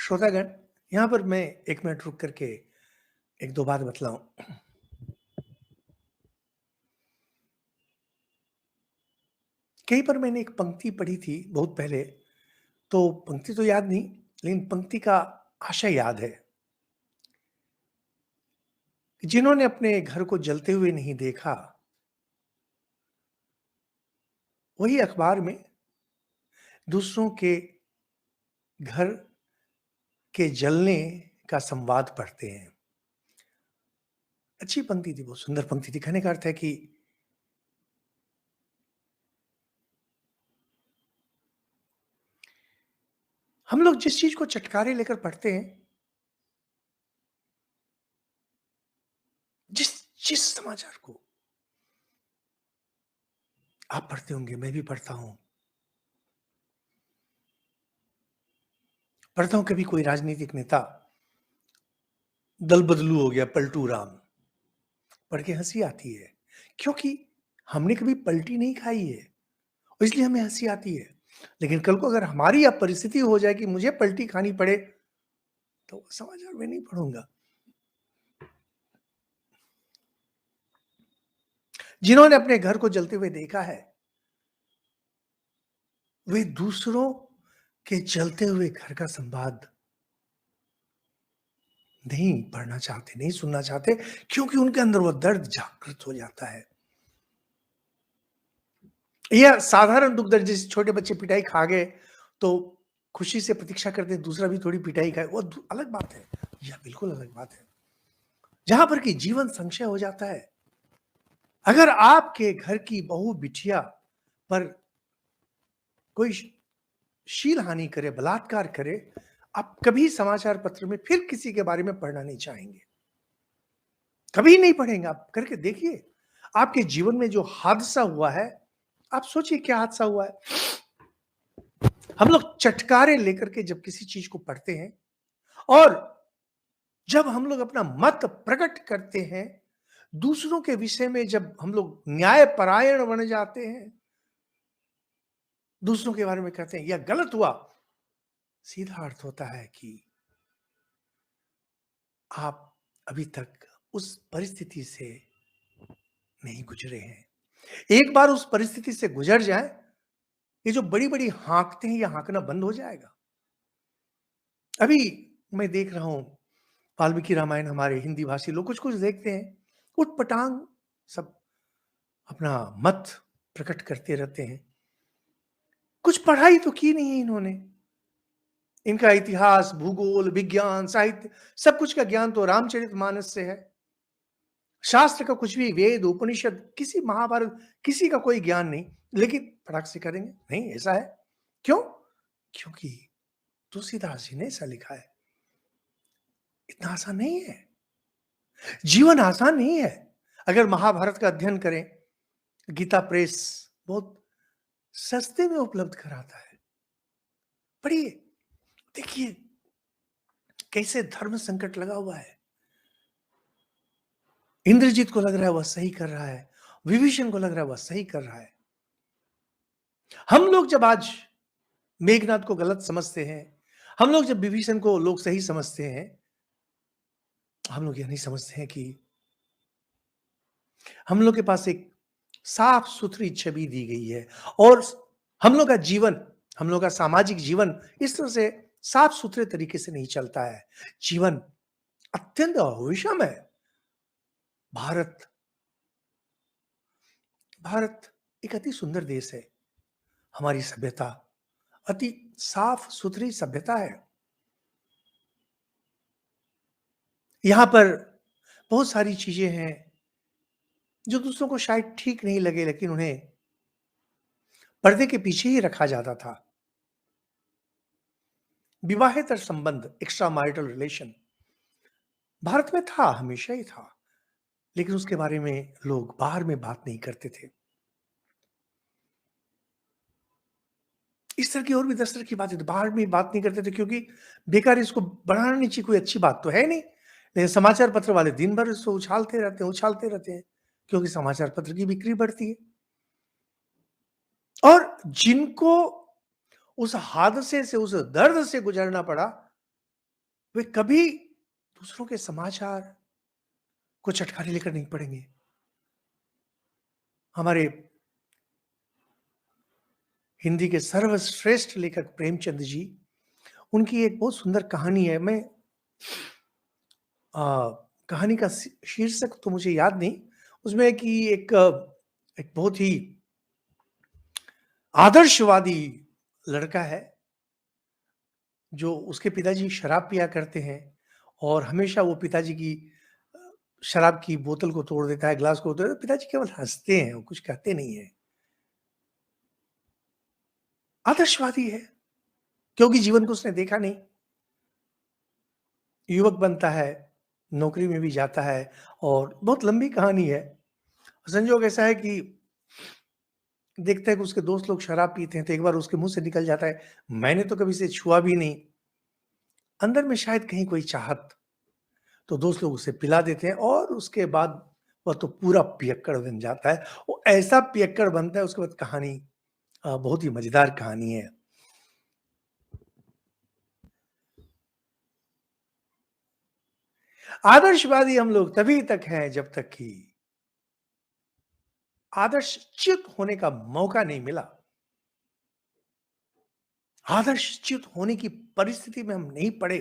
श्रोतागण, यहाँ पर मैं 1 मिनट रुक करके 1-2 बात बतलाऊँ। कहीं पर मैंने एक पंक्ति पढ़ी थी बहुत पहले, तो पंक्ति तो याद नहीं, लेकिन पंक्ति का आशय याद है। जिन्होंने अपने घर को जलते हुए नहीं देखा, वही अखबार में दूसरों के घर के जलने का संवाद पढ़ते हैं। अच्छी पंक्ति थी, बहुत सुंदर पंक्ति थी। कहने का अर्थ है कि हम लोग जिस चीज़ को चटखारे लेकर पढ़ते हैं, जिस जिस समाचार को आप पढ़ते होंगे, मैं भी पढ़ता हूँ। पढ़ता हूँ कभी कोई राजनीतिक नेता दल बदलू हो गया, पलटू राम। पढ़ के हँसी आती है, क्योंकि हमने कभी पलटी नहीं खाई है, और इसलिए हमें हँसी आती है। लेकिन कल को अगर हमारी अब परिस्थिति हो जाए कि मुझे पलटी खानी पड़े, तो समाचार मैं नहीं पढ़ूँगा। जिन्होंने अपने घर को जलते हुए देखा है, वे दूसरों के जलते हुए घर का संवाद नहीं पढ़ना चाहते, नहीं सुनना चाहते, क्योंकि उनके अंदर वो दर्द जागृत हो जाता है। या साधारण दुख दर्द, जैसे छोटे बच्चे पिटाई खा गए, तो खुशी से प्रतीक्षा करते हैं दूसरा भी थोड़ी पिटाई खाए, वो अलग बात है। यह बिल्कुल अलग बात है। जहां पर कि जीवन संशय हो जाता है। अगर आपके घर की बहू बिटिया पर कोई शील हानि करे, बलात्कार करे, आप कभी समाचार पत्र में फिर किसी के बारे में पढ़ना नहीं चाहेंगे। कभी नहीं पढ़ेंगे। आप करके देखिए, आपके जीवन में जो हादसा हुआ है, आप सोचिए क्या हादसा हुआ है। हम लोग चटकारे लेकर के जब किसी चीज को पढ़ते हैं, और जब हम लोग अपना मत प्रकट करते हैं, दूसरों के विषय में जब हम लोग न्यायपरायण बन जाते हैं, दूसरों के बारे में कहते हैं यह गलत हुआ, सीधा अर्थ होता है कि आप अभी तक उस परिस्थिति से नहीं गुजरे हैं। एक बार उस परिस्थिति से गुजर जाए, ये जो बड़ी-बड़ी हाँकते हैं, ये हाँकना बंद हो जाएगा। अभी मैं देख रहा हूँ, वाल्मीकि रामायण हमारे हिंदी भाषी लोग कुछ-कुछ देखते हैं, उटपटांग सब अपना मत प्रकट करते रहते हैं। कुछ पढ़ाई तो की नहीं है इन्होंने। इनका इतिहास, भूगोल, विज्ञान, साहित्य, सब कुछ का ज्ञान तो रामचरितमानस से है। शास्त्र का कुछ भी, वेद, उपनिषद, किसी महाभारत, किसी का कोई ज्ञान नहीं, लेकिन फटाक से करेंगे, नहीं ऐसा है। क्यों? क्योंकि तुलसीदास जी ने ऐसा लिखा है। इतना आसान नहीं है। जीवन आसान नहीं है। अगर महाभारत का अध्ययन करें, गीता प्रेस बहुत सस्ते में उपलब्ध कराता है। पढ़िए, देखिए कैसे धर्म संकट लगा हुआ है। इंद्रजीत को लग रहा है वह सही कर रहा है, विभीषण को लग रहा है वह सही कर रहा है। हम लोग जब आज मेघनाद को गलत समझते हैं, हम लोग जब विभीषण को लोग सही समझते हैं, हम लोग यह नहीं समझते हैं कि हम लोग के पास एक साफ सुथरी छवि दी गई है, और हम लोग का जीवन, हम लोग का सामाजिक जीवन इस तरह से साफ सुथरे तरीके से नहीं चलता है। जीवन अत्यंत विषम है। भारत भारत एक अति सुंदर देश है। हमारी सभ्यता अति साफ सुथरी सभ्यता है। यहाँ पर बहुत सारी चीजें हैं जो दूसरों को शायद ठीक नहीं लगे, लेकिन उन्हें पर्दे के पीछे ही रखा जाता था। विवाहेतर संबंध, एक्स्ट्रा मैरिटल रिलेशन भारत में था, हमेशा ही था, लेकिन उसके बारे में लोग बाहर में बात नहीं करते थे। इस तरह की और भी 10 तरह की बातें, तो बाहर में बात नहीं करते थे, क्योंकि बेकार इसको बढ़ाना नहीं चाहिए, कोई अच्छी बात तो है नहीं। लेकिन समाचार पत्र वाले दिन भर इसको उछालते रहते हैं, क्योंकि समाचार पत्र की बिक्री बढ़ती है। और जिनको उस हादसे से, उस दर्द से गुजरना पड़ा, वे कभी दूसरों के समाचार को चटखारे लेकर नहीं पढ़ेंगे। हमारे हिंदी के सर्वश्रेष्ठ लेखक प्रेमचंद जी, उनकी एक बहुत सुंदर कहानी है। मैं कहानी का शीर्षक तो मुझे याद नहीं। उसमें कि एक बहुत ही आदर्शवादी लड़का है, जो उसके पिताजी शराब पिया करते हैं और हमेशा वो पिताजी की अ, शराब की बोतल को तोड़ देता है, ग्लास को तोड़ देता है। पिताजी केवल हँसते हैं, वो कुछ कहते नहीं हैं। आदर्शवादी है, क्योंकि जीवन को उसने देखा नहीं। युवक बनता है, नौकरी में भी जाता है और बहुत लंबी कहानी है। संजोग ऐसा है कि देखता है कि उसके दोस्त लोग शराब पीते हैं, तो एक बार उसके मुँह से निकल जाता है, मैंने तो कभी इसे छुआ भी नहीं। अंदर में शायद कहीं कोई चाहत, तो दोस्त लोग उसे पिला देते हैं और उसके बाद वह तो पूरा पियक्कड़ बन जाता है। वो ऐसा पियक्कड़ बनता है, उसके बाद कहानी बहुत ही मज़ेदार कहानी है। आदर्शवादी हम लोग तभी तक हैं जब तक कि आदर्शच्युत होने का मौका नहीं मिला। आदर्शच्युत होने की परिस्थिति में हम नहीं पड़े।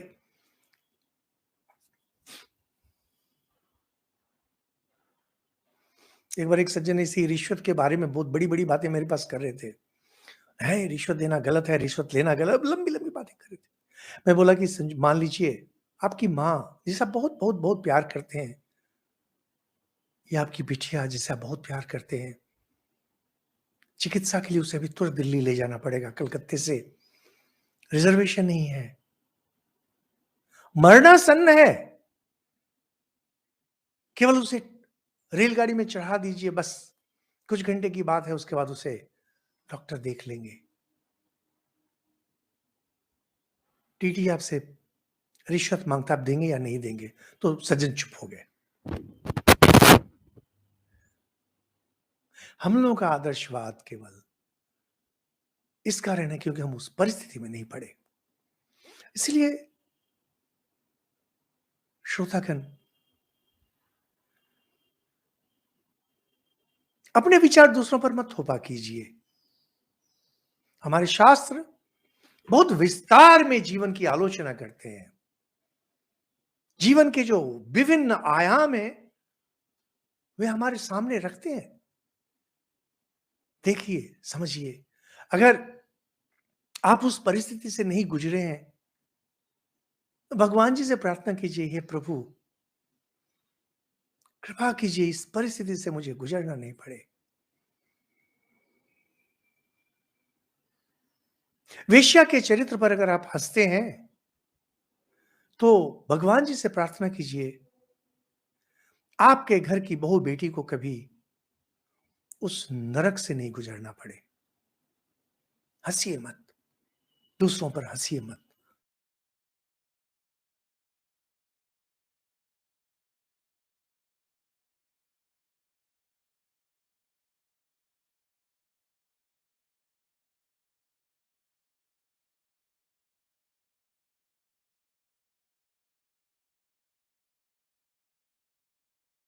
एक बार एक सज्जन इसी रिश्वत के बारे में बहुत बड़ी-बड़ी बातें मेरे पास कर रहे थे। है रिश्वत देना गलत है, रिश्वत लेना गलत, लंबी-लंबी बातें कर रहे थे। मैं बोला कि मान लीजिए आपकी माँ जिसे आप बहुत प्यार करते हैं, या आपकी बिटिया जिसे आप बहुत प्यार करते हैं, चिकित्सा के लिए उसे अभी तुरंत दिल्ली ले जाना पड़ेगा कलकत्ते से, रिजर्वेशन नहीं है, मरणासन्न है, केवल उसे रेलगाड़ी में चढ़ा दीजिए बस, कुछ घंटे की बात है, उसके बाद उसे डॉक्टर देख लेंगे। टीटी आपसे रिश्वत मांगता, आप देंगे या नहीं देंगे? तो सज्जन चुप हो गए। हम लोगों का आदर्शवाद केवल इस कारण है क्योंकि हम उस परिस्थिति में नहीं पड़े। इसलिए श्रोतागण, अपने विचार दूसरों पर मत थोपा कीजिए। हमारे शास्त्र बहुत विस्तार में जीवन की आलोचना करते हैं। जीवन के जो विभिन्न आयाम हैं, वे हमारे सामने रखते हैं। देखिए, समझिए, अगर आप उस परिस्थिति से नहीं गुजरे हैं, तो भगवान जी से प्रार्थना कीजिए, हे प्रभु, कृपा कीजिए इस परिस्थिति से मुझे गुजरना नहीं पड़े। वेश्या के चरित्र पर अगर आप हँसते हैं, तो भगवान जी से प्रार्थना कीजिए, आपके घर की बहू बेटी को कभी उस नरक से नहीं गुजरना पड़े। हँसिए मत, दूसरों पर हँसिए मत।